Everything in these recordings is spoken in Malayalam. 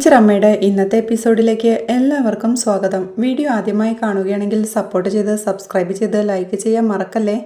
ടീച്ചർ അമ്മയുടെ ഇന്നത്തെ എപ്പിസോഡിലേക്ക് എല്ലാവർക്കും സ്വാഗതം. വീഡിയോ ആദ്യമായി കാണുകയാണെങ്കിൽ സപ്പോർട്ട് ചെയ്ത് സബ്സ്ക്രൈബ് ചെയ്ത് ലൈക്ക് ചെയ്യാൻ മറക്കല്ലേ.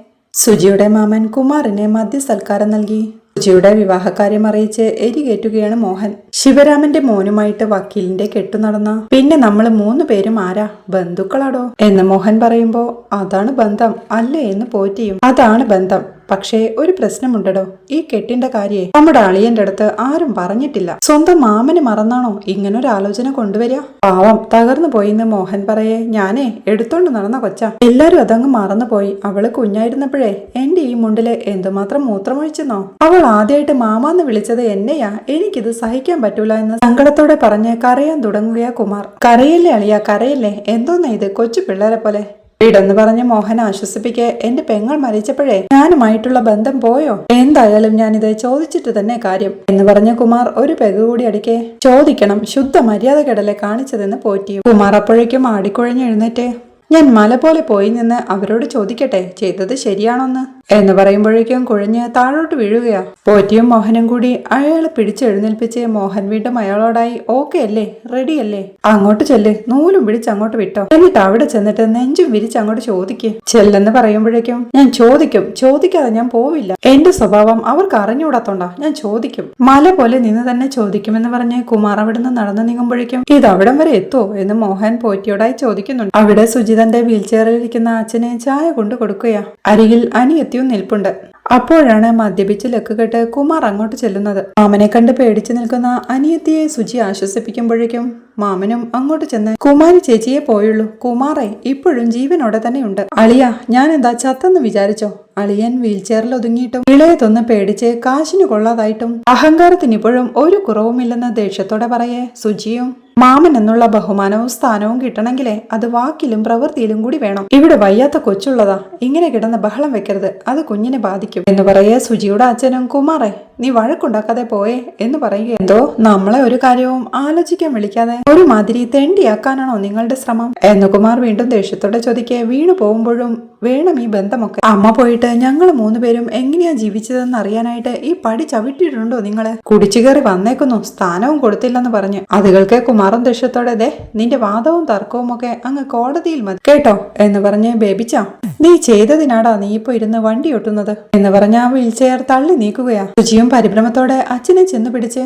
സുജിയുടെ മാമൻ കുമാറിന് മദ്യസൽക്കാരം നൽകി. സുജിയുടെ വിവാഹകാര്യം അറിയിച്ച് എരികേറ്റുകയാണ് മോഹൻ. ശിവരാമന്റെ മോനുമായിട്ട് വക്കീലിന്റെ കെട്ടു നടന്ന പിന്നെ നമ്മൾ 3 പേരും ആരാ, ബന്ധുക്കളാടോ എന്ന് മോഹൻ പറയുമ്പോ അതാണ് ബന്ധം അല്ലേ എന്ന് പോറ്റിയും അതാണ് ബന്ധം. പക്ഷേ ഒരു പ്രശ്നമുണ്ടോ, ഈ കെട്ടിന്റെ കാര്യേ നമ്മുടെ അളിയന്റെ അടുത്ത് ആരും പറഞ്ഞിട്ടില്ല. സ്വന്തം മാമന് മറന്നാണോ ഇങ്ങനൊരു ആലോചന കൊണ്ടുവരിക? പാവം തകർന്നു പോയിന്ന് മോഹൻ പറയേ. ഞാനേ എടുത്തോണ്ട് നടന്ന കൊച്ച, എല്ലാരും അതങ്ങ് മറന്നുപോയി. അവള് കുഞ്ഞായിരുന്നപ്പോഴേ എന്റെ ഈ മുണ്ടില് എന്തുമാത്രം മൂത്രമൊഴിച്ചെന്നോ. അവൾ ആദ്യമായിട്ട് മാമാന്ന് വിളിച്ചത് എന്നെയാ. എനിക്കിത് സഹിക്കാൻ പറ്റൂല എന്ന് സങ്കടത്തോടെ പറഞ്ഞ് കരയാൻ തുടങ്ങുകയാ കുമാർ. കരയല്ലേ അളിയ കരയല്ലേ, എന്തോന്നാ ഇത് കൊച്ചു പിള്ളേരെ പോലെ ഇടെന്ന് പറഞ്ഞ് മോഹൻ ആശ്വസിപ്പിക്കെ. എന്റെ പെങ്ങൾ മരിച്ചപ്പോഴേ ഞാനുമായിട്ടുള്ള ബന്ധം പോയോ? എന്തായാലും ഞാനിത് ചോദിച്ചിട്ട് തന്നെ കാര്യം എന്ന് പറഞ്ഞ കുമാർ ഒരു പെഗ് കൂടി അടിക്കെ. ചോദിക്കണം, ശുദ്ധ മര്യാദ കെടലെ കാണിച്ചതെന്ന് പോറ്റിയും. കുമാർ അപ്പോഴേക്കും ആടിക്കുഴഞ്ഞ് എഴുന്നേറ്റ് ഞാൻ മല പോലെ പോയി നിന്ന് അവരോട് ചോദിക്കട്ടെ ചെയ്തത് ശരിയാണോന്ന് എന്ന് പറയുമ്പോഴേക്കും കുഴഞ്ഞ് താഴോട്ട് വീഴുകയാ. പോറ്റിയും മോഹനും കൂടി അയാളെ പിടിച്ചെഴുന്നേൽപ്പിച്ച് മോഹൻ വീണ്ടും അയാളോടായി ഓക്കെ അല്ലേ, റെഡി അല്ലേ, അങ്ങോട്ട് ചെല്ല്, നൂലും പിടിച്ച് അങ്ങോട്ട് വിട്ടോ, എന്നിട്ട് അവിടെ ചെന്നിട്ട് നെഞ്ചും വിരിച്ച് അങ്ങോട്ട് ചോദിക്ക്. ചെല്ലെന്ന് പറയുമ്പോഴേക്കും ഞാൻ ചോദിക്കും, ചോദിക്കാതെ ഞാൻ പോവില്ല. എന്റെ സ്വഭാവം അവർക്ക് അറിഞ്ഞുകൂടാത്തോണ്ടാ, ഞാൻ ചോദിക്കും, മല പോലെ നിന്ന് തന്നെ ചോദിക്കുമെന്ന് പറഞ്ഞ് കുമാർ അവിടുന്ന് നടന്നു നീങ്ങുമ്പോഴേക്കും ഇത് അവിടം വരെ എത്തുമോ എന്ന് മോഹൻ പോറ്റിയോടായി ചോദിക്കുന്നുണ്ട്. അവിടെ സുജിതന്റെ വീൽ ചെയറിലിരിക്കുന്ന അച്ഛനെ ചായ കൊണ്ടു കൊടുക്കുകയാ. അരികിൽ അനിയത്തിയും നിൽപ്പുണ്ട്. അപ്പോഴാണ് മദ്യപിച്ച് ലക്കുകെട്ട് കുമാർ അങ്ങോട്ട് ചെല്ലുന്നത്. മാമനെ കണ്ട് പേടിച്ചു നിൽക്കുന്ന അനിയത്തിയെ സുജി ആശ്വസിപ്പിക്കുമ്പോഴേക്കും മാമനും അങ്ങോട്ട് ചെന്ന് കുമാരി ചേച്ചിയെ പോയുള്ളൂ, കുമാറെ ഇപ്പോഴും ജീവനോടെ തന്നെയുണ്ട്. അളിയ ഞാൻ എന്താ ചത്തെന്ന് വിചാരിച്ചോ? അളിയൻ വീൽ ചെയറിൽ ഒതുങ്ങിയിട്ടും ഇളയതൊന്ന് പേടിച്ച് കാശിന് കൊള്ളാതായിട്ടും അഹങ്കാരത്തിന് ഇപ്പോഴും ഒരു കുറവുമില്ലെന്ന് ദേഷ്യത്തോടെ പറയേ സുജിയും. മാമൻ എന്നുള്ള ബഹുമാനവും സ്ഥാനവും കിട്ടണമെങ്കിലേ അത് വാക്കിലും പ്രവൃത്തിയിലും കൂടി വേണം. ഇവിടെ വയ്യാത്ത കൊച്ചുള്ളതാ, ഇങ്ങനെ കിടന്ന് ബഹളം വെക്കരുത്, അത് കുഞ്ഞിനെ ബാധിക്കും എന്ന് പറയേ സുജിയുടെ അച്ഛനും. കുമാറെ നീ വഴക്കുണ്ടാക്കാതെ പോയേ എന്ന് പറയുക. എന്തോ നമ്മളെ ഒരു കാര്യവും ആലോചിക്കാൻ വിളിക്കാതെ ഒരുമാതിരി തെണ്ടിയാക്കാനാണോ നിങ്ങളുടെ ശ്രമം എന്ന് കുമാർ വീണ്ടും ദേഷ്യത്തോടെ ചോദിക്കെ. വീണു പോകുമ്പോഴും വേണം ഈ ബന്ധമൊക്കെ. അമ്മ പോയിട്ട് ഞങ്ങൾ 3 പേരും എങ്ങനെയാ ജീവിച്ചതെന്ന് അറിയാനായിട്ട് ഈ പടി ചവിട്ടിയിട്ടുണ്ടോ നിങ്ങള്? കുടിച്ചു കയറി വന്നേക്കുന്നു, സ്ഥാനവും കൊടുത്തില്ലെന്ന് പറഞ്ഞു. അതുകൾക്ക് കുമാറും ദേഷ്യത്തോടെ ദേ നിന്റെ വാദവും തർക്കവും ഒക്കെ അങ്ങ് കോടതിയിൽ മതി കേട്ടോ എന്ന് പറഞ്ഞ് ബേബിച്ച നീ ചെയ്തതിനാടാ നീ ഇപ്പൊ ഇരുന്ന് വണ്ടി ഒട്ടുന്നത് എന്ന് പറഞ്ഞ ആ വീൽ ചെയർ തള്ളി നീക്കുകയാ. സുജിയും പരിഭ്രമത്തോടെ അച്ഛനെ ചെന്ന് പിടിച്ച്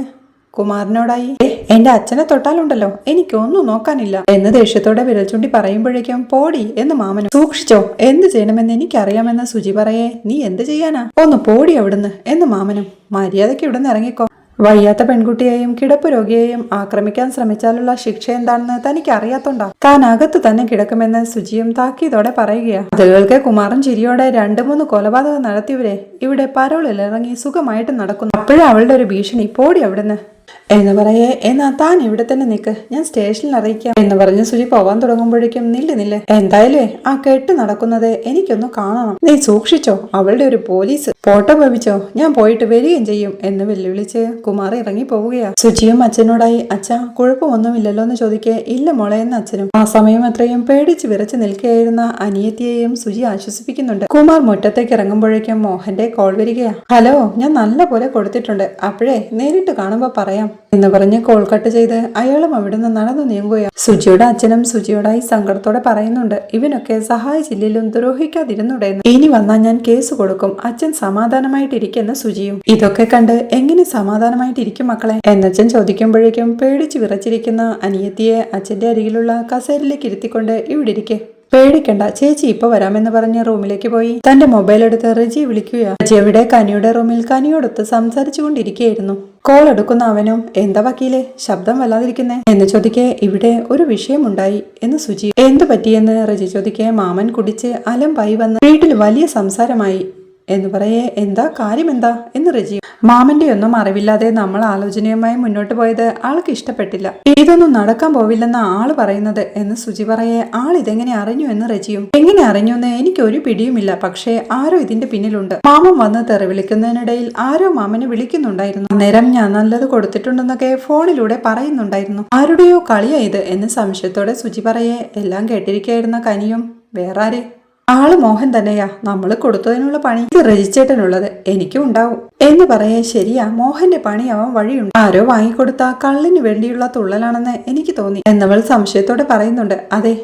കുമാരനോടായി എന്റെ അച്ഛനെ തൊട്ടാലുണ്ടല്ലോ എനിക്കൊന്നും നോക്കാനില്ല എന്ന് ദേഷ്യത്തോടെ വിരൽ ചൂണ്ടി പറയുമ്പോഴേക്കും പോടി എന്ന് മാമനും. സൂക്ഷിച്ചോ, എന്ത് ചെയ്യണമെന്ന് എനിക്കറിയാമെന്ന് സുജി പറയേ. നീ എന്ത് ചെയ്യാനാ, ഒന്ന് പോടി അവിടുന്ന് എന്ന് മാമനും. മര്യാദയ്ക്ക് ഇവിടുന്ന് ഇറങ്ങിക്കോ. വയ്യാത്ത പെൺകുട്ടിയെയും കിടപ്പ് രോഗിയെയും ആക്രമിക്കാൻ ശ്രമിച്ചാലുള്ള ശിക്ഷ എന്താണെന്ന് തനിക്ക് അറിയാത്തോണ്ടാ താൻ അകത്ത് തന്നെ കിടക്കുമെന്ന് സുജിയും താക്കീതോടെ പറയുകയാ. അതുകൾക്ക് കുമാരൻ ചിരിയോടെ 2-3 കൊലപാതകം നടത്തിയവരെ ഇവിടെ പരോളിൽ ഇറങ്ങി സുഖമായിട്ട് നടക്കുന്നു. അപ്പോഴും അവളുടെ ഒരു ഭീഷണി, പോടി അവിടുന്ന് എന്ന് പറയേ. എന്നാ താൻ ഇവിടെ തന്നെ നിൽക്ക്, ഞാൻ സ്റ്റേഷനിൽ അറിയിക്കാം എന്ന് പറഞ്ഞ് സുജി പോവാൻ തുടങ്ങുമ്പോഴേക്കും നില്ല് എന്തായാലും ആ കെട്ട് നടക്കുന്നത് എനിക്കൊന്ന് കാണണം, നീ സൂക്ഷിച്ചോ, അവളുടെ ഒരു പോലീസ് ഫോട്ടോ ഭവിച്ചോ, ഞാൻ പോയിട്ട് വരികയും ചെയ്യും എന്ന് വെല്ലുവിളിച്ച് കുമാർ ഇറങ്ങി പോവുകയാ. സുജിയും അച്ഛനോടായി അച്ഛാ കുഴപ്പമൊന്നുമില്ലല്ലോ എന്ന് ചോദിക്കേ. ഇല്ല മോളെ എന്ന് അച്ഛനും. ആ സമയം അത്രയും പേടിച്ച് വിറച്ച് നിൽക്കുകയായിരുന്ന അനിയത്തിയെയും സുജി ആശ്വസിപ്പിക്കുന്നുണ്ട്. കുമാർ മുറ്റത്തേക്ക് ഇറങ്ങുമ്പോഴേക്കും മോഹന്റെ കോൾ വരികയാ. ഹലോ, ഞാൻ നല്ല പോലെ കൊടുത്തിട്ടുണ്ട്, അപ്പോഴേ നേരിട്ട് കാണുമ്പോ പറയാം എന്ന് പറഞ്ഞ് കോൾ കട്ട് ചെയ്ത് അയാളും അവിടുന്ന് നടന്നു നീങ്ങുകയാണ്. സുജിയുടെ അച്ഛനും സുജിയോടായി സങ്കടത്തോടെ പറയുന്നുണ്ട്, ഇവനൊക്കെ സഹായിച്ചില്ലേലും ദ്രോഹിക്കാതിരുന്നുടേന്ന്, ഇനി വന്നാൽ ഞാൻ കേസ് കൊടുക്കും, അച്ഛൻ സമാധാനമായിട്ടിരിക്കുന്ന സുജിയും. ഇതൊക്കെ കണ്ട് എങ്ങനെ സമാധാനമായിട്ടിരിക്കും മക്കളെ എന്നച്ഛൻ ചോദിക്കുമ്പോഴേക്കും പേടിച്ച് വിറച്ചിരിക്കുന്ന അനിയത്തിയെ അച്ഛന്റെ അരികിലുള്ള കസേരയിലേക്ക് ഇരുത്തിക്കൊണ്ട് ഇവിടെ ഇരിക്കെ, പേടിക്കണ്ട ചേച്ചി ഇപ്പൊ വരാമെന്ന് പറഞ്ഞ് റൂമിലേക്ക് പോയി തന്റെ മൊബൈൽ എടുത്ത് റെജിയെ വിളിക്കുകയാ. റെജി അവിടെ കനിയുടെ റൂമിൽ കനിയോടൊത്ത് സംസാരിച്ചു കൊണ്ടിരിക്കുകയായിരുന്നു. കോൾ എടുക്കുന്ന അവനും എന്താ വക്കീലെ ശബ്ദം വല്ലാതിരിക്കുന്നേ എന്ന് ചോദിക്കെ. ഇവിടെ ഒരു വിഷയമുണ്ടായി എന്ന് സുജി. എന്തു പറ്റിയെന്ന് റെജി ചോദിക്കെ. മാമൻ കുടിച്ച് അലമ്പായി വന്ന് വീട്ടിൽ വലിയ സംസാരമായി എന്ന് പറയേ. എന്താ കാര്യം എന്താ എന്ന് റെജി. മാമന്റെ ഒന്നും അറിവില്ലാതെ നമ്മൾ ആലോചനയുമായി മുന്നോട്ട് പോയത് ആൾക്ക് ഇഷ്ടപ്പെട്ടില്ല, ഇതൊന്നും നടക്കാൻ പോവില്ലെന്ന ആള് പറയുന്നത് എന്ന് സുജി പറയേ. ആൾ ഇതെങ്ങനെ അറിഞ്ഞു എന്ന് റെജിയും. എങ്ങനെ അറിഞ്ഞു എന്ന് എനിക്ക് ഒരു പിടിയുമില്ല, പക്ഷേ ആരോ ഇതിന്റെ പിന്നിലുണ്ട്. മാമൻ വന്ന് തെറി വിളിക്കുന്നതിനിടയിൽ ആരോ മാമനെ വിളിക്കുന്നുണ്ടായിരുന്നു. അന്നേരം ഞാൻ നല്ലത് കൊടുത്തിട്ടുണ്ടെന്നൊക്കെ ഫോണിലൂടെ പറയുന്നുണ്ടായിരുന്നു. ആരുടെയോ കളിയാ ഇത് എന്ന് സംശയത്തോടെ സുജി പറയേ. എല്ലാം കേട്ടിരിക്കുകയായിരുന്ന കനിയും വേറാരെ ആള് മോഹൻ തന്നെയാ, നമ്മൾ കൊടുത്തതിനുള്ള പണി ഇത് രജിച്ചേട്ടനുള്ളത് എനിക്കും ഉണ്ടാവും എന്ന് പറയേ ശരിയാ, മോഹന്റെ പണിയാവാൻ വഴിയുണ്ട്. ആരോ വാങ്ങിക്കൊടുത്ത കള്ളിന് വേണ്ടിയുള്ള തുള്ളലാണെന്ന് എനിക്ക് തോന്നി എന്നവൾ സംശയത്തോടെ പറയുന്നുണ്ട്. അതെ,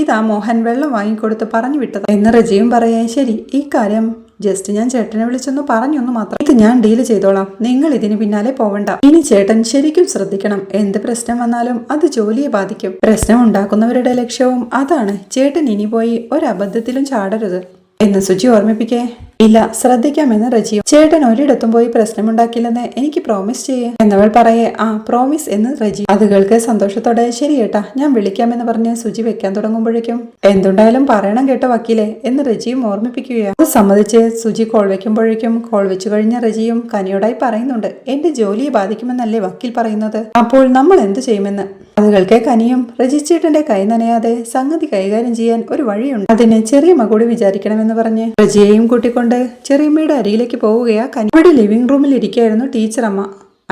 ഇതാ മോഹൻ വെള്ളം വാങ്ങിക്കൊടുത്ത് പറഞ്ഞു വിട്ടത് എന്ന് റജിയും പറയേ ശരി, ഈ കാര്യം ജസ്റ്റ് ഞാൻ ചേട്ടനെ വിളിച്ചൊന്ന് പറഞ്ഞൊന്നു മാത്രം, ഇത് ഞാൻ ഡീല് ചെയ്തോളാം, നിങ്ങൾ ഇതിന് പിന്നാലെ പോവണ്ട. ഇനി ചേട്ടൻ ശരിക്കും ശ്രദ്ധിക്കണം, എന്ത് പ്രശ്നം വന്നാലും അത് ജോലിയെ ബാധിക്കും. പ്രശ്നം ഉണ്ടാക്കുന്നവരുടെ ലക്ഷ്യവും അതാണ്. ചേട്ടൻ ഇനി പോയി ഒരബദ്ധത്തിലും ചാടരുത് എന്ന് സുജി ഓർമ്മിപ്പിക്കേ. ഇല്ല, ശ്രദ്ധിക്കാമെന്ന് റജിയും. ചേട്ടൻ ഒരിടത്തും പോയി പ്രശ്നമുണ്ടാക്കില്ലെന്ന് എനിക്ക് പ്രോമിസ് ചെയ്യേ എന്നവൾ പറയേ. ആ പ്രോമിസ് എന്ന് റജി. അത് കേൾക്ക് സന്തോഷത്തോടെ ശരി ഏട്ടാ, ഞാൻ വിളിക്കാമെന്ന് പറഞ്ഞ് സുജി വെക്കാൻ തുടങ്ങുമ്പോഴേക്കും എന്തുണ്ടായാലും പറയണം കേട്ടോ വക്കീലെ എന്ന് റജിയും ഓർമ്മിപ്പിക്കുകയാണ്. അത് സമ്മതിച്ച് സുജി കോൾ വെക്കുമ്പോഴേക്കും കോൾ വെച്ചു കഴിഞ്ഞ റജിയും കനിയോടായി പറയുന്നുണ്ട്, എന്റെ ജോലിയെ ബാധിക്കുമെന്നല്ലേ വക്കീൽ പറയുന്നത്, അപ്പോൾ നമ്മൾ എന്ത് ചെയ്യുമെന്ന്. അത് കേൾക്കെ കനിയും റജിച്ചേട്ടന്റെ കൈ നനയാതെ സംഗതി കൈകാര്യം ചെയ്യാൻ ഒരു വഴിയുണ്ട്, അതിന് ചെറിയമ്മ കൂടി വിചാരിക്കണമെന്ന് പറഞ്ഞ് റജിയെയും കൂട്ടിക്കൊണ്ട് ചെറിയമ്മയുടെ അരികിലേക്ക് പോവുകയാ കനി. അവിടെ ലിവിംഗ് റൂമിൽ ഇരിക്കുകയായിരുന്നു ടീച്ചറമ്മ.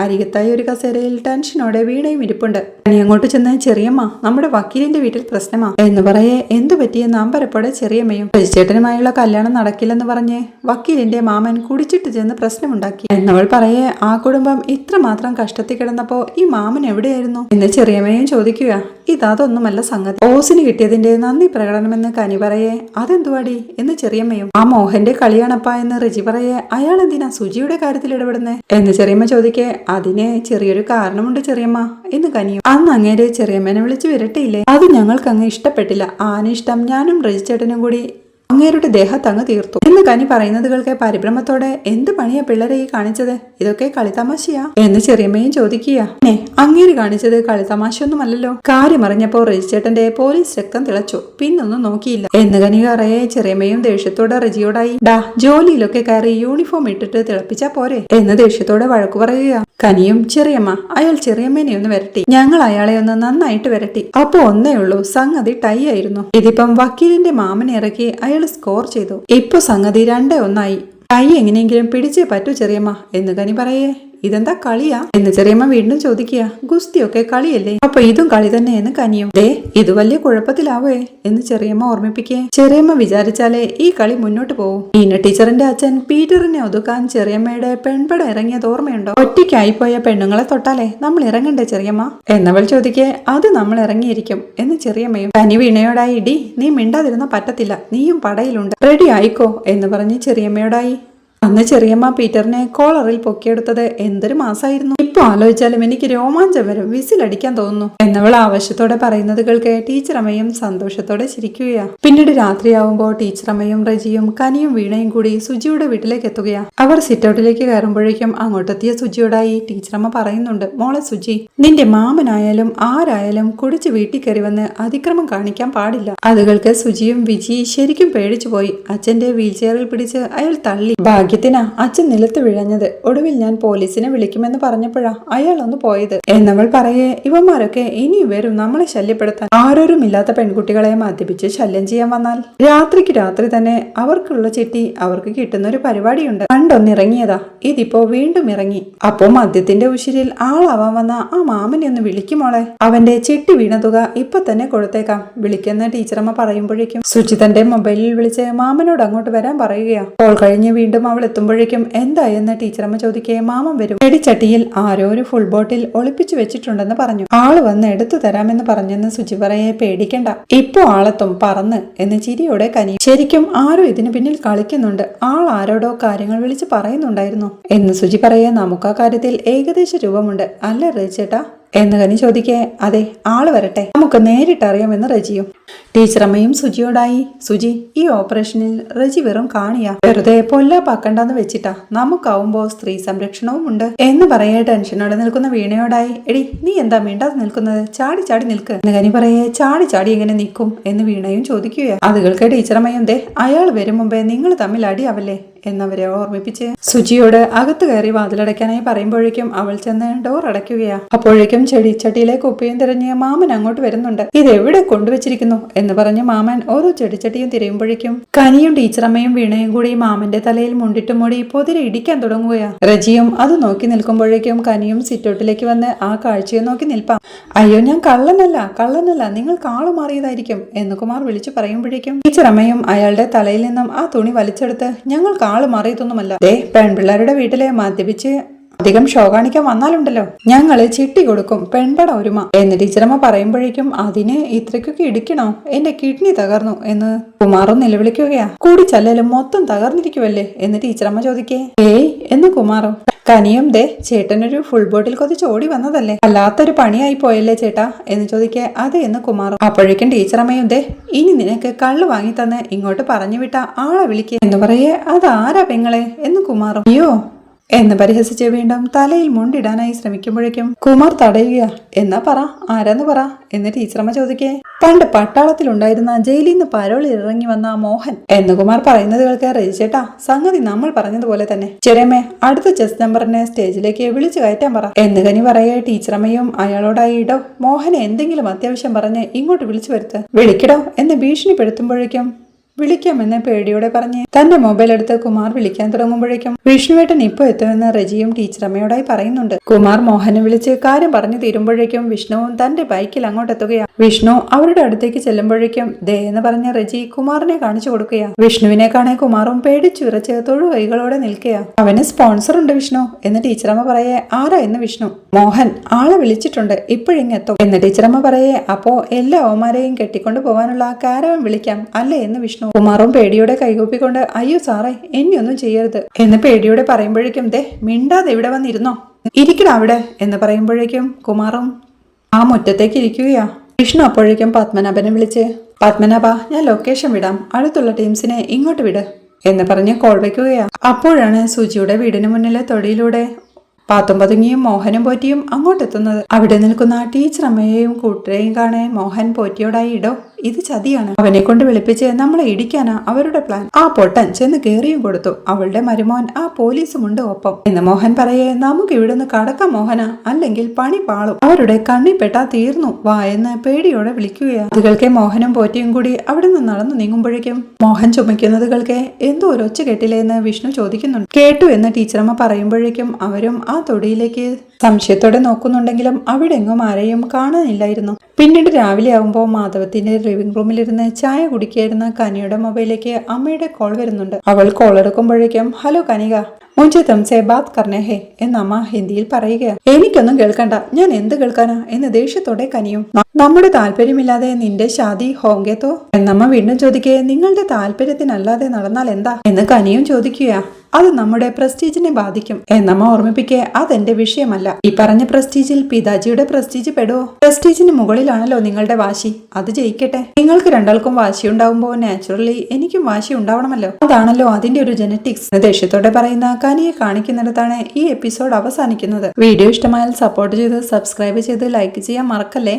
അരികത്തായി ഒരു കസേരയിൽ ടെൻഷനോടെ വീണയും ഇരിപ്പുണ്ട്. കനി അങ്ങോട്ട് ചെന്ന്, ചെറിയമ്മ, നമ്മുടെ വക്കീലിന്റെ വീട്ടിൽ പ്രശ്നമാ എന്ന് പറയേ. എന്തു പറ്റിയെന്ന് അമ്പരപ്പോടെ ചെറിയമ്മയും. രജിച്ചേട്ടനുമായുള്ള കല്യാണം നടക്കില്ലെന്ന് പറഞ്ഞ് വക്കീലിന്റെ മാമൻ കുടിച്ചിട്ട് ചെന്ന് പ്രശ്നമുണ്ടാക്കി എന്നവൾ പറയേ. ആ കുടുംബം ഇത്രമാത്രം കഷ്ടത്തിൽ കിടന്നപ്പോ ഈ മാമൻ എവിടെയായിരുന്നു എന്ന് ചെറിയമ്മയും ചോദിക്കുക. ഇതൊന്നുമല്ല സംഗതി, ഓസിന് കിട്ടിയതിന്റെ നന്ദി പ്രകടനമെന്ന് കനി പറയേ. അതെന്തുവാടി എന്ന് ചെറിയമ്മയും. ആ മോഹന്റെ കളിയാണപ്പാ എന്ന് റജി പറയേ. അയാൾ എന്തിനാ സുജിയുടെ കാര്യത്തിൽ ഇടപെടുന്നേ എന്ന് ചെറിയമ്മ ചോദിക്കേ. അതിന് ചെറിയൊരു കാരണമുണ്ട് ചെറിയമ്മ എന്ന് കനിയും. അന്ന് അങ്ങേരെ ചെറിയമ്മേനെ വിളിച്ചു വിരട്ടിയില്ലേ, അത് ഞങ്ങൾക്ക് അങ്ങ് ഇഷ്ടപ്പെട്ടില്ല. ആനിഷ്ടം ഞാനും രജിച്ചേട്ടനും കൂടി അങ്ങേരുടെ ദേഹത്തങ്ങ് തീർത്തു എന്ന് കനി പറയുന്നത് കേൾക്കെ പരിഭ്രമത്തോടെ, എന്ത് പണിയാ പിള്ളേരെ ഈ കാണിച്ചത്, ഇതൊക്കെ കളിത്തമാശയാ എന്ന് ചെറിയമ്മയും ചോദിക്കുക. അങ്ങേര് കാണിച്ചത് കളിത്തമാശയൊന്നുമല്ലല്ലോ. കാര്യമറിഞ്ഞപ്പോ രജിച്ചേട്ടന്റെ പോലീസ് രക്തം തിളച്ചു, പിന്നൊന്നും നോക്കിയില്ല എന്ന് കനി പറയെ. ചെറിയമ്മയും ദേഷ്യത്തോടെ റജിയോടായി, ഡാ ജോലിയിലൊക്കെ കയറി യൂണിഫോം ഇട്ടിട്ട് തിളപ്പിച്ചാ പോരെ എന്ന് ദേഷ്യത്തോടെ വഴക്കു പറയുക. കനിയും ചെറിയമ്മ, അയാൾ ചെറിയമ്മേനെ ഒന്ന് വരട്ടി, ഞങ്ങൾ അയാളെ ഒന്ന് നന്നായിട്ട് വരട്ടി, അപ്പൊ ഒന്നേ ഉള്ളൂ, സംഗതി ടൈ ആയിരുന്നു. ഇതിപ്പം വക്കീലിന്റെ മാമനെ ഇറക്കി അയാൾ സ്കോർ ചെയ്തു, ഇപ്പൊ സംഗതി 2-1 ടൈ എങ്ങനെയെങ്കിലും പിടിച്ചേ പറ്റൂ ചെറിയമ്മ എന്ന് കനി പറയേ. ഇതെന്താ കളിയാ എന്ന് ചെറിയമ്മ വീണ്ടും ചോദിക്കുക. ഗുസ്തിയൊക്കെ കളിയല്ലേ, അപ്പൊ ഇതും കളി തന്നെ എന്ന് കനിയും. ദേ ഇത് വലിയ കുഴപ്പത്തിലാവേ എന്ന് ചെറിയമ്മ ഓർമ്മിപ്പിക്കേ. ചെറിയമ്മ വിചാരിച്ചാലേ ഈ കളി മുന്നോട്ട് പോവും. ഈന ടീച്ചറിന്റെ അച്ഛൻ പീറ്ററിനെ ഒതുക്കാൻ ചെറിയമ്മയുടെ പെൺപട ഇറങ്ങിയത് ഓർമ്മയുണ്ടോ? ഒറ്റയ്ക്കായിപ്പോയ പെണ്ണുങ്ങളെ തൊട്ടാലേ നമ്മൾ ഇറങ്ങണ്ടേ ചെറിയമ്മ എന്നവൾ ചോദിക്കേ. അത് നമ്മൾ ഇറങ്ങിയിരിക്കും എന്ന് ചെറിയമ്മയും. കനി വീണയോടായി, ഇടി നീ മിണ്ടാതിരുന്ന പറ്റത്തില്ല, നീയും പടയിലുണ്ട്, റെഡി ആയിക്കോ എന്ന് പറഞ്ഞ് ചെറിയമ്മയോടായി. അന്ന് ചെറിയമ്മ പീറ്ററിനെ കോളറിൽ പൊക്കിയെടുത്തത് എന്തൊരു മാസമായിരുന്നു. ഇപ്പൊ ആലോചിച്ചാലും എനിക്ക് രോമാഞ്ചം വരും, വിസിലടിക്കാൻ തോന്നുന്നു എന്നവൾ ആവശ്യത്തോടെ പറയുന്നത് കേൾക്കെ ടീച്ചറമ്മയും സന്തോഷത്തോടെ ചിരിക്കുകയാ. പിന്നീട് രാത്രിയാവുമ്പോ ടീച്ചറമ്മയും റജിയും കനിയും വീണയും കൂടി സുജിയുടെ വീട്ടിലേക്ക് എത്തുകയാ. അവർ സിറ്റൗട്ടിലേക്ക് കയറുമ്പോഴേക്കും അങ്ങോട്ടെത്തിയ സുജിയോടായി ടീച്ചറമ്മ പറയുന്നുണ്ട്, മോളെ സുജി, നിന്റെ മാമനായാലും ആരായാലും കുടിച്ച് വീട്ടിൽ കയറി വന്ന് അതിക്രമം കാണിക്കാൻ പാടില്ല. അതുകൾക്ക് സുജിയും വിജി ശരിക്കും പേടിച്ചു പോയി. അച്ഛന്റെ വീൽ ചെയറിൽ പിടിച്ച് അയാൾ തള്ളി. ഭാഗ്യത്തിനാ അച്ഛൻ നിലത്ത് വീഴഞ്ഞത്. ഒടുവിൽ ഞാൻ പോലീസിനെ വിളിക്കുമെന്ന് പറഞ്ഞപ്പോഴാ അയാൾ ഒന്ന് പോയത് എന്നവൾ പറയേ. ഇവന്മാരൊക്കെ ഇനി വരും നമ്മളെ ശല്യപ്പെടുത്താൻ. ആരോരും ഇല്ലാത്ത പെൺകുട്ടികളെ മദ്യപിച്ച് ശല്യം ചെയ്യാൻ വന്നാൽ രാത്രിക്ക് രാത്രി തന്നെ അവർക്കുള്ള ചിട്ടി അവർക്ക് കിട്ടുന്ന ഒരു പരിപാടിയുണ്ട്. പണ്ടൊന്നിറങ്ങിയതാ, ഇതിപ്പോ വീണ്ടും ഇറങ്ങി. അപ്പോ മദ്യത്തിന്റെ ഉശിരിൽ ആളാവാൻ വന്ന ആ മാമനെ ഒന്ന് വിളിക്കുമോളെ, അവന്റെ ചിട്ടി വീണ തുക ഇപ്പൊ തന്നെ കൊടുത്തേക്കാം വിളിക്കുന്ന ടീച്ചറമ്മ പറയുമ്പോഴേക്കും സുജിതന്റെ മൊബൈലിൽ വിളിച്ച് മാമനോട് അങ്ങോട്ട് വരാൻ പറയുകയാ. കോൾ കഴിഞ്ഞ് വീണ്ടും അവൾ എത്തുമ്പോഴേക്കും എന്തായെന്ന് ടീച്ചറമ്മ ചോദിക്കേ. മാമൻ വരും, ചെടിച്ചട്ടിയിൽ ആരോ ഒരു ഫുൾ ബോട്ടിൽ ഒളിപ്പിച്ചു വെച്ചിട്ടുണ്ടെന്ന് പറഞ്ഞു, ആള് വന്ന് എടുത്തു തരാമെന്ന് പറഞ്ഞെന്ന് സുജി പറയെ. പേടിക്കണ്ട, ഇപ്പൊ ആളെത്തും പറന്ന് എന്ന് ചിരിയോടെ കനി. ശരിക്കും ആരോ ഇതിന് പിന്നിൽ കളിക്കുന്നുണ്ട്, ആൾ ആരോടോ കാര്യങ്ങൾ വിളിച്ച് പറയുന്നുണ്ടായിരുന്നു എന്ന് സുജി പറയെ. നമുക്ക് ആ കാര്യത്തിൽ ഏകദേശ രൂപമുണ്ട് അല്ലേ റജിച്ചേട്ടാ എന്ന് കനി ചോദിക്കേ. അതെ, ആള് വരട്ടെ, നമുക്ക് നേരിട്ടറിയാമെന്ന് റജിയും. ടീച്ചറമ്മയും സുജിയോടായി, സുജി, ഈ ഓപ്പറേഷനിൽ റജി വെറും കാണിയാ, വെറുതെ പൊല്ലാപ്പാക്കണ്ടെന്ന് വെച്ചിട്ടാ, നമുക്കാവുമ്പോ സ്ത്രീ സംരക്ഷണവും ഉണ്ട് എന്ന് പറയേ. ടെൻഷനോടെ നിൽക്കുന്ന വീണയോടായി, എടി നീ എന്താ മിണ്ടാതെ നിൽക്കുന്നത്, ചാടി ചാടി നിൽക്ക് എന്ന് കനി പറയേ. ചാടി ചാടി എങ്ങനെ നിൽക്കും എന്ന് വീണയും ചോദിക്കുകയാ. അതുകൾക്ക് ടീച്ചറമ്മയും, ദേ അയാൾ വരും മുമ്പേ നിങ്ങൾ തമ്മിൽ അടിയാവല്ലേ എന്നവരെ ഓർമ്മിപ്പിച്ച് സുജിയോട് അകത്ത് കയറി വാതിലടയ്ക്കാനായി പറയുമ്പോഴേക്കും അവൾ ചെന്ന് ഡോർ അടയ്ക്കുകയാ. അപ്പോഴേക്കും ചെടിച്ചട്ടിയിലെ കുപ്പിയും തിരഞ്ഞ് മാമൻ അങ്ങോട്ട് വരുന്നുണ്ട്. ഇതെവിടെ കൊണ്ടുവച്ചിരിക്കുന്നു എന്ന് പറഞ്ഞ് മാമൻ ഓരോ ചെടിച്ചട്ടിയും തിരയുമ്പോഴേക്കും കനിയും ടീച്ചറമ്മയും വീണയും കൂടി മാമന്റെ തലയിൽ മുണ്ടിട്ട് മൂടി പൊതിരെ ഇടിക്കാൻ തുടങ്ങുകയാ. റജിയും അത് നോക്കി നിൽക്കുമ്പോഴേക്കും കനിയും സിറ്റൗട്ടിലേക്ക് വന്ന് ആ കാഴ്ചയെ നോക്കി നിൽപ്പാം. അയ്യോ, ഞാൻ കള്ളനല്ല, നിങ്ങൾ കാളു മാറിയതായിരിക്കും എന്ന് കുമാർ വിളിച്ചു പറയുമ്പോഴേക്കും ടീച്ചറമ്മയും അയാളുടെ തലയിൽ നിന്നും ആ തുണി വലിച്ചെടുത്ത് ഞങ്ങൾ കാളു മാറിയതൊന്നുമല്ല. പെൺപിള്ളേരുടെ വീട്ടിലെ മദ്യപിച്ച് അധികം ഷോ കാണിക്കാൻ വന്നാലുണ്ടല്ലോ ഞങ്ങള് ചിട്ടി കൊടുക്കും പെൺപട ഒരുമ എന്ന് ടീച്ചറമ്മ പറയുമ്പോഴേക്കും അതിന് ഇത്രയ്ക്കൊക്കെ ഇടിക്കണോ, എന്റെ കിഡ്നി തകർന്നു എന്ന് കുമാറും നിലവിളിക്കുകയാ. കൂടി ചല്ലലും മൊത്തം തകർന്നിരിക്കുവല്ലേ എന്ന് ടീച്ചറമ്മ ചോദിക്കേ. എന്ന് കുമാറും. കനിയും ചേട്ടനൊരു ഫുൾ ബോട്ടിൽ കൊതിച്ച് ഓടി വന്നതല്ലേ, അല്ലാത്തൊരു പണിയായി പോയല്ലേ ചേട്ടാ എന്ന് ചോദിക്കേ. അതെ എന്ന് കുമാറും. അപ്പോഴേക്കും ടീച്ചറമ്മയും ഇനി നിനക്ക് കള്ളു വാങ്ങി തന്നെ ഇങ്ങോട്ട് പറഞ്ഞു വിട്ട ആളെ വിളിക്കേ എന്ന് പറയേ. അതാരാ പെങ്ങളെ എന്ന് കുമാറും. അയ്യോ എന്ന് പരിഹസിച്ച് വീണ്ടും തലയിൽ മുണ്ടിടാനായി ശ്രമിക്കുമ്പോഴേക്കും കുമാർ തടയുക. എന്നാ പറ, ആരാന്ന് പറ എന്ന് ടീച്ചറമ്മ ചോദിക്കേ. പണ്ട് പട്ടാളത്തിലുണ്ടായിരുന്ന ജയിലിൽ നിന്ന് പരോളിൽ ഇറങ്ങി വന്ന മോഹൻ എന്ന് കുമാർ പറയുന്നത് കേൾക്കാൻ രജിച്ചേട്ടാ സംഗതി നമ്മൾ പറഞ്ഞതുപോലെ തന്നെ. ചെറിയമ്മേ അടുത്ത ചെസ് നമ്പറിനെ സ്റ്റേജിലേക്ക് വിളിച്ചു കയറ്റാൻ പറ എന്ന് കനി പറയേ. ടീച്ചറമ്മയും അയാളോടായി ഇടോ മോഹനെ എന്തെങ്കിലും അത്യാവശ്യം പറഞ്ഞ് ഇങ്ങോട്ട് വിളിച്ചു വരുത്ത്, വിളിക്കടോ എന്ന് ഭീഷണിപ്പെടുത്തുമ്പോഴേക്കും വിളിക്കാമെന്ന് പേടിയോടെ പറഞ്ഞ് തന്റെ മൊബൈൽ എടുത്ത് കുമാർ വിളിക്കാൻ തുടങ്ങുമ്പോഴേക്കും വിഷ്ണുവേട്ടൻ ഇപ്പൊ എത്തുമെന്ന് റജിയും ടീച്ചറമ്മയോടായി പറയുന്നുണ്ട്. കുമാർ മോഹനെ വിളിച്ച് കാര്യം പറഞ്ഞു തീരുമ്പോഴേക്കും വിഷ്ണുവും തന്റെ ബൈക്കിൽ അങ്ങോട്ട് എത്തുകയാണ്. വിഷ്ണു അവരുടെ അടുത്തേക്ക് ചെല്ലുമ്പോഴേക്കും എന്ന് പറഞ്ഞ റജി കുമാറിനെ കാണിച്ചു കൊടുക്കുകയാണ്. വിഷ്ണുവിനെ കാണെ കുമാറും പേടിച്ചു വിറച്ച് തൊഴുകൈകളോടെ നിൽക്കുകയാണ്. അവന് സ്പോൺസർ ഉണ്ട് വിഷ്ണു എന്ന് ടീച്ചറമ്മ പറയേ. ആരാ എന്ന് വിഷ്ണു. മോഹൻ ആളെ വിളിച്ചിട്ടുണ്ട്, ഇപ്പോഴിങ്ങെത്തും എന്ന് ടീച്ചറമ്മ പറയേ. അപ്പോ എല്ലാ ഓമാരെയും കെട്ടിക്കൊണ്ടു പോകാനുള്ള കാരവൻ വിളിക്കാം അല്ലേ എന്ന് വിഷ്ണു. കുമാറും പേടിയോടെ കൈകൂപ്പിക്കൊണ്ട് അയ്യോ സാറേ എന്നെയൊന്നും ചെയ്യരുത് എന്ന് പേടിയോടെ പറയുമ്പോഴേക്കും മിണ്ടാതെ ഇവിടെ വന്നിരുന്നോ, ഇരിക്കടാ അവിടെ എന്ന് പറയുമ്പോഴേക്കും കുമാറും ആ മുറ്റത്തേക്ക് ഇരിക്കുകയാ. വിഷ്ണു അപ്പോഴേക്കും പത്മനാഭനെ വിളിച്ച് പത്മനാഭ ഞാൻ ലൊക്കേഷൻ വിടാം, അടുത്തുള്ള ടീംസിനെ ഇങ്ങോട്ട് വിട് എന്ന് പറഞ്ഞ് കോൾ വയ്ക്കുകയാ. അപ്പോഴാണ് സുജിയുടെ വീടിന് മുന്നിലെ തൊടിയിലൂടെ പാത്തും പതുങ്ങിയും മോഹനും പോറ്റിയും അങ്ങോട്ടെത്തുന്നത്. അവിടെ നിൽക്കുന്ന ടീച്ചറമ്മയെയും കൂട്ടരെയും കാണേ മോഹൻ പോറ്റിയോടായി ഇടോ ഇത് ചതിയാണ്, അവനെ കൊണ്ട് വിളിപ്പിച്ച് നമ്മളെ ഇടിക്കാനാ അവരുടെ പ്ലാൻ. ആ പൊട്ടൻ ചെന്ന് കേറിയും കൊടുത്തു, അവളുടെ മരുമോൻ ആ പോലീസുമുണ്ട് ഒപ്പം എന്ന് മോഹൻ പറയേ. നമുക്ക് ഇവിടുന്ന് കടക്കാം മോഹന, അല്ലെങ്കിൽ പണി പാളും, അവരുടെ കണ്ണിപ്പെട്ടാ തീർന്നു വാ എന്ന് പേടിയോടെ വിളിക്കുകയാണ്. അതുകൾക്ക് മോഹനും പോറ്റിയും കൂടി അവിടെ നിന്ന് നടന്നു നീങ്ങുമ്പോഴേക്കും മോഹൻ ചുമയ്ക്കുന്നത് കേൾക്കെ എന്തോ ഒരു ഒച്ച കേട്ടില്ലേ എന്ന് വിഷ്ണു ചോദിക്കുന്നുണ്ട്. കേട്ടു എന്ന് ടീച്ചറമ്മ പറയുമ്പോഴേക്കും അവരും ആ തൊടിയിലേക്ക് സംശയത്തോടെ നോക്കുന്നുണ്ടെങ്കിലും അവിടെ എങ്ങും ആരെയും കാണാനില്ലായിരുന്നു. പിന്നീട് രാവിലെ ആവുമ്പോൾ മാധവത്തിന്റെ ലിവിംഗ് റൂമിലിരുന്ന് ചായ കുടിക്കായിരുന്ന കനിയുടെ മൊബൈലിലേക്ക് അമ്മയുടെ കോൾ വരുന്നുണ്ട്. അവൾ കോൾ എടുക്കുമ്പോഴേക്കും ഹലോ കനിക, മുझे तुमसे बात करने है എന്ന് അമ്മ ഹിന്ദിയിൽ പറയുക. എനിക്കൊന്നും കേൾക്കണ്ട, ഞാൻ എന്ത് കേൾക്കാനാ എന്ന് ദേഷ്യത്തോടെ കനിയും. നമ്മുടെ താല്പര്യമില്ലാതെ നിന്റെ ഷാദി ഹോങ്കേത്തോ എന്നമ്മ വീണ്ടും ചോദിക്കേ. നിങ്ങളുടെ താല്പര്യത്തിനല്ലാതെ നടന്നാൽ എന്താ എന്ന് കനിയും ചോദിക്കുക. അത് നമ്മുടെ പ്രസ്റ്റീജിനെ ബാധിക്കും എന്നമ്മ ഓർമ്മിപ്പിക്കെ. അതെന്റെ വിഷയമല്ല, ഈ പറഞ്ഞ പ്രസ്റ്റീജിൽ പിതാജിയുടെ പ്രസ്റ്റീജ് പെടുവോ? പ്രസ്റ്റീജിന് മുകളിലാണല്ലോ നിങ്ങളുടെ വാശി, അത് ജയിക്കട്ടെ. നിങ്ങൾക്ക് രണ്ടാൾക്കും വാശി ഉണ്ടാവുമ്പോ നാച്ചുറലി എനിക്കും വാശി ഉണ്ടാവണമല്ലോ, അതാണല്ലോ അതിന്റെ ഒരു ജനറ്റിക്സ്. ദേഷ്യത്തോടെ പറയുന്ന കനിയെ കാണിക്കുന്നിടത്താണ് ഈ എപ്പിസോഡ് അവസാനിക്കുന്നത്. വീഡിയോ ഇഷ്ടമായാൽ സപ്പോർട്ട് ചെയ്ത് സബ്സ്ക്രൈബ് ചെയ്ത് ലൈക്ക് ചെയ്യാൻ മറക്കല്ലേ.